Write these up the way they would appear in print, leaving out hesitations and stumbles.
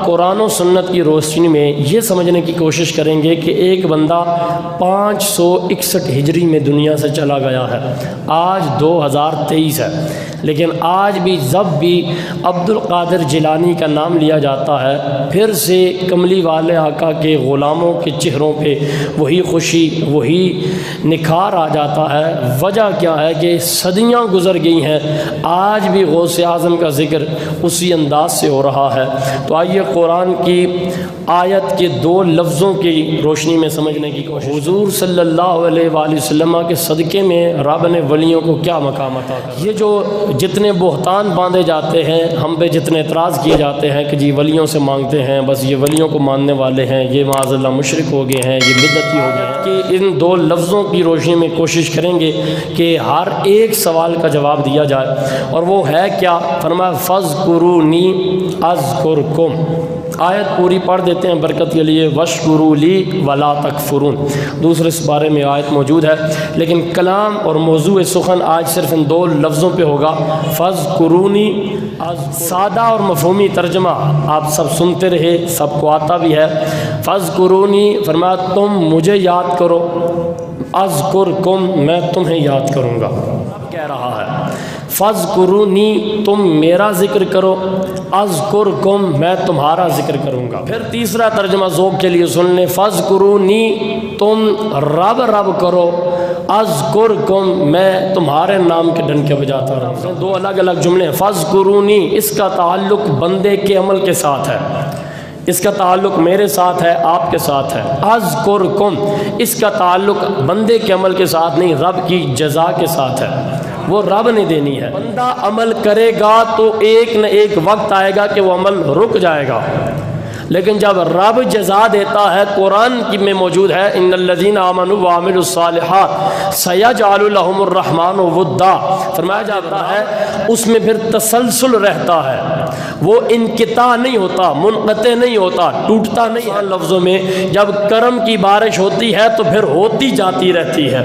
قرآن و سنت کی روشنی میں یہ سمجھنے کی کوشش کریں گے کہ ایک بندہ 561 ہجری میں دنیا سے چلا گیا ہے، آج 2023 ہے، لیکن آج بھی جب بھی عبد القادر جیلانی کا نام لیا جاتا ہے پھر سے کملی والے آقا کے غلاموں کے چہروں پہ وہی خوشی وہی نکھار آ جاتا ہے۔ وجہ کیا ہے کہ صدیاں گزر گئی ہیں، آج بھی غوث اعظم کا ذکر اسی انداز سے ہو رہا ہے۔ تو آئیے قرآن کی آیت کے 2 لفظوں کی روشنی میں سمجھنے کی کوشش۔ حضور صلی اللہ علیہ وآلہ وسلم کے صدقے میں رب نے ولیوں کو کیا مقام عطا کیا۔ یہ جو جتنے بہتان باندھے جاتے ہیں، ہم پہ جتنے اعتراض کیے جاتے ہیں کہ جی ولیوں سے مانگتے ہیں، بس یہ ولیوں کو ماننے والے ہیں، یہ معاذ اللہ مشرک ہو گئے ہیں، یہ بدعتی ہو گئے ہیں، کہ ان 2 لفظوں کی روشنی میں کوشش کریں گے کہ ہر ایک سوال کا جواب دیا جائے، اور وہ ہے کیا؟ فرمایا فَاذْكُرُونِي أَذْكُرْكُمْ۔ آیت پوری پڑھ دیتے ہیں برکت کے لیے، وَاشْكُرُوا لِي وَلَا تَكْفُرُونَ۔ دوسرے سپارے میں آیت موجود ہے، لیکن کلام اور موضوع سخن آج صرف ان 2 لفظوں پہ ہوگا، فَاذْكُرُونِي۔ سادہ اور مفہومی ترجمہ آپ سب سنتے رہے، سب کو آتا بھی ہے۔ فَاذْكُرُونِي فرمایا تم مجھے یاد کرو، اذکرکم میں تمہیں یاد کروں گا۔ کہہ رہا ہے فَاذْكُرُونِي تم میرا ذکر کرو، اذکرکم میں تمہارا ذکر کروں گا۔ پھر تیسرا ترجمہ ذوق کے لیے سن لیں، فَاذْكُرُونِي تم رب رب کرو، اذکرکم میں تمہارے نام کے ڈنکے بجاتا رہوں۔ 2 الگ الگ جملے ہیں۔ فَاذْكُرُونِي اس کا تعلق بندے کے عمل کے ساتھ ہے، اس کا تعلق میرے ساتھ ہے، آپ کے ساتھ ہے۔ اذکرکم اس کا تعلق بندے کے عمل کے ساتھ نہیں، رب کی جزا کے ساتھ ہے، وہ رب نے دینی ہے۔ بندہ عمل کرے گا تو ایک نہ ایک وقت آئے گا کہ وہ عمل رک جائے گا، لیکن جب رب جزا دیتا ہے، قرآن کی میں موجود ہے ان الذین آمنوا وعملوا الصالحات سیجعل لهم الرحمن ودا، فرمایا جاتا ہے اس میں پھر تسلسل رہتا ہے، وہ انقطاع نہیں ہوتا، منقطع نہیں ہوتا، ٹوٹتا نہیں ہے۔ لفظوں میں جب کرم کی بارش ہوتی ہے تو پھر ہوتی جاتی رہتی ہے،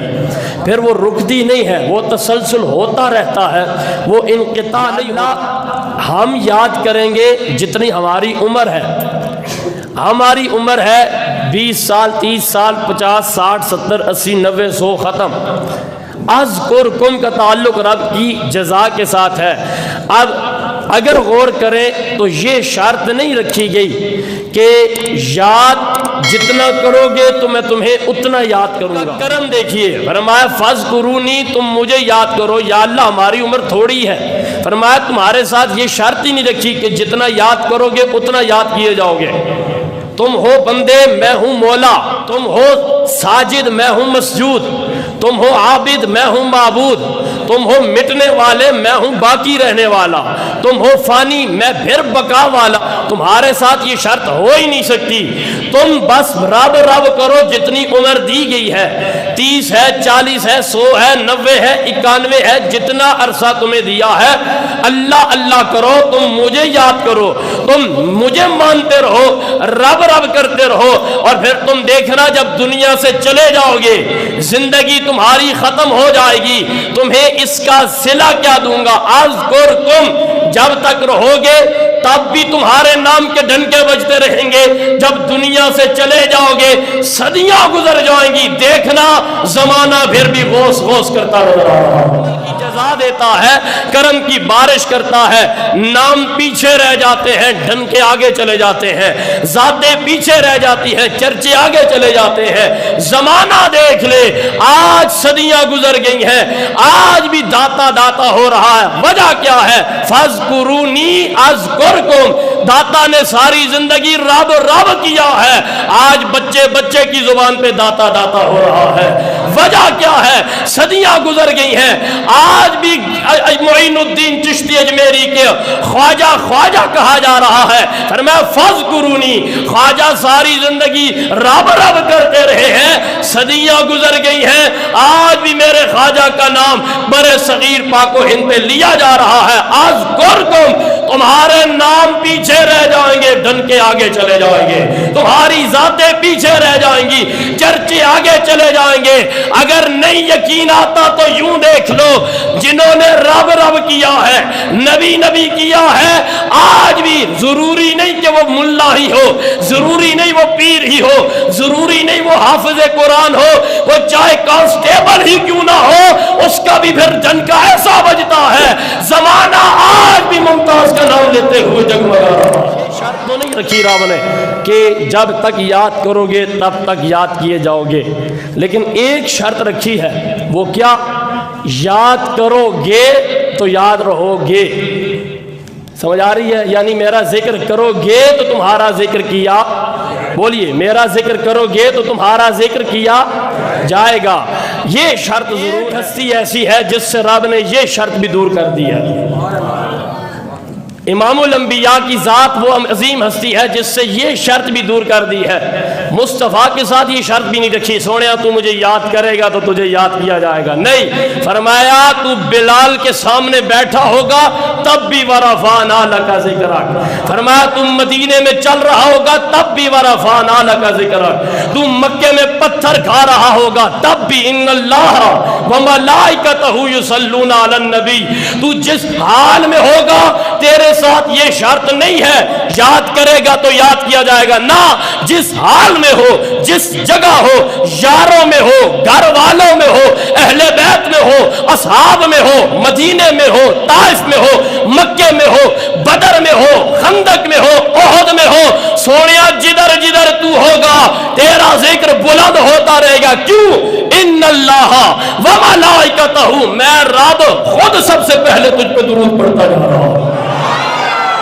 پھر وہ رکتی نہیں ہے، وہ تسلسل ہوتا رہتا ہے، وہ انقطاع نہیں ہوتا۔ ہم یاد کریں گے جتنی ہماری عمر ہے، ہماری عمر ہے 20 سال 30 سال 50 60 70 80 90 100 ختم۔ اذکرکم کا تعلق رب کی جزا کے ساتھ ہے۔ اب اگر غور کریں تو یہ شرط نہیں رکھی گئی کہ یاد جتنا کرو گے تو میں تمہیں اتنا یاد کروں گا۔ کرم دیکھیے، فرمایا فَاذْكُرُونِي تم مجھے یاد کرو، یا اللہ ہماری عمر تھوڑی ہے، فرمایا تمہارے ساتھ یہ شرط ہی نہیں رکھی کہ جتنا یاد کرو گے اتنا یاد کیے جاؤ گے۔ تم ہو بندے میں ہوں مولا، تم ہو ساجد میں ہوں مسجود، تم ہو عابد میں ہوں معبود، تم ہو مٹنے والے میں ہوں باقی رہنے والا، تم ہو فانی میں پھر بقا والا۔ تمہارے ساتھ یہ شرط ہو ہی نہیں سکتی، تم بس رب رب کرو جتنی عمر دی گئی ہے، 30 ہے 40 ہے 100 ہے 90 ہے 91 ہے، جتنا عرصہ تمہیں دیا ہے اللہ اللہ کرو، تم مجھے یاد کرو، تم مجھے مانتے رہو، رب رب کرتے رہو، اور پھر تم دیکھنا جب دنیا سے چلے جاؤ گے، زندگی تمہاری ختم ہو جائے گی، تمہیں اس کا صلہ کیا دوں گا۔ اذکرکم جب تک رہو گے تب بھی تمہارے نام کے ڈنکے بجتے رہیں گے، جب دنیا سے چلے جاؤ گے صدیاں گزر جائیں گی، دیکھنا زمانہ پھر بھی غوث غوث کرتا رہا، جزا دیتا ہے، کرم کی بارش کرتا ہے، نام پیچھے رہ جاتے ہیں، ڈنکے آگے چلے جاتے ہیں، ذاتیں پیچھے رہ جاتی ہیں، چرچے آگے چلے جاتے ہیں۔ زمانہ دیکھ لے، آج صدیاں گزر گئی ہیں، آج بھی داتا داتا ہو رہا ہے۔ وجہ کیا ہے؟ فَاذْكُرُونِي أَذْكُرْكُمْ، داتا نے ساری زندگی رب رب کیا ہے، آج بچے بچے کی زبان پہ داتا داتا ہو رہا ہے۔ وجہ کیا ہے؟ صدیاں گزر گئی ہیں، آج بھی معین الدین چشتی اجمیری کے خواجہ خواجہ کہا جا رہا ہے۔ فرمایا فَاذْكُرُونِي، خواجہ ساری زندگی رب رب کرتے رہے ہیں، صدیاں گزر گئی ہیں، آج بھی میرے خواجہ کا نام برے صغیر پاک و ہند پہ لیا جا رہا ہے۔ اذکرکم، تمہارے نام پیچھے رہ جائیں گے، ڈن کے آگے چلے جائیں گے، تمہاری ذاتیں پیچھے رہ جائیں گی، چرچے آگے چلے جائیں گے۔ اگر نہیں یقین آتا تو یوں دیکھ لو، جنہوں نے رب رب کیا ہے، نبی نبی کیا ہے، آج بھی ضروری نہیں کہ وہ ملا ہی ہو، ضروری نہیں وہ پیر ہی ہو، ضروری نہیں وہ حافظ قرآن ہو، وہ چاہے کانسٹیبل ہی کیوں نہ ہو، اس کا بھی پھر ڈنکا ایسا بجتا ہے، زمانہ آج بھی ممتاز کا نام لیتے ہوئے جگمگا رہا ہے۔ شرط تو نہیں رکھی رب نے کہ جب تک یاد کرو گے تب تک یاد کیے جاؤ گے، لیکن ایک شرط رکھی ہے، وہ کیا؟ یاد کرو گے تو یاد رہو گے۔ سمجھ آ رہی ہے؟ یعنی میرا ذکر کرو گے تو تمہارا ذکر کیا، بولیے میرا ذکر کرو گے تو تمہارا ذکر کیا جائے گا۔ یہ شرط ضرور ہستی ایسی ہے جس سے رب نے یہ شرط بھی دور کر دی ہے۔ امام الانبیاء کی ذات وہ عظیم ہستی ہے جس سے یہ شرط بھی دور کر دی ہے۔ مصطفیٰ کے ساتھ یہ شرط بھی نہیں رکھی، سونیا تو مجھے یاد کرے گا تو تجھے یاد کیا جائے گا، نہیں، فرمایا تو بلال کے سامنے بیٹھا ہوگا تب بھی ورفعنا لک ذکرک، فرمایا تم مدینے میں چل رہا ہوگا تب بھی ورفعنا لک ذکرک، تم مکے میں پتھر کھا رہا ہوگا تب بھی ان اللہ وملائکتہ یصلون علی النبی، تو جس حال میں ہوگا تیرے ساتھ یہ شرط نہیں ہے یاد کرے گا تو یاد کیا جائے گا، نہ، جس حال میں ہو، جس جگہ ہو، یاروں میں ہو، گھر والوں میں ہو، اہل بیت میں ہو، اصحاب میں ہو، مدینے میں ہو، طائف میں ہو، مکے میں ہو، بدر میں ہو، خندق میں ہو، احد میں ہو، سونیا جدھر جدھر تو ہوگا تیرا ذکر بلند ہوتا رہے گا۔ کیوں؟ ان اللہ وملائکتہ، میں رب خود سب سے پہلے تجھ پہ درود پڑھتا جا رہا ہوں۔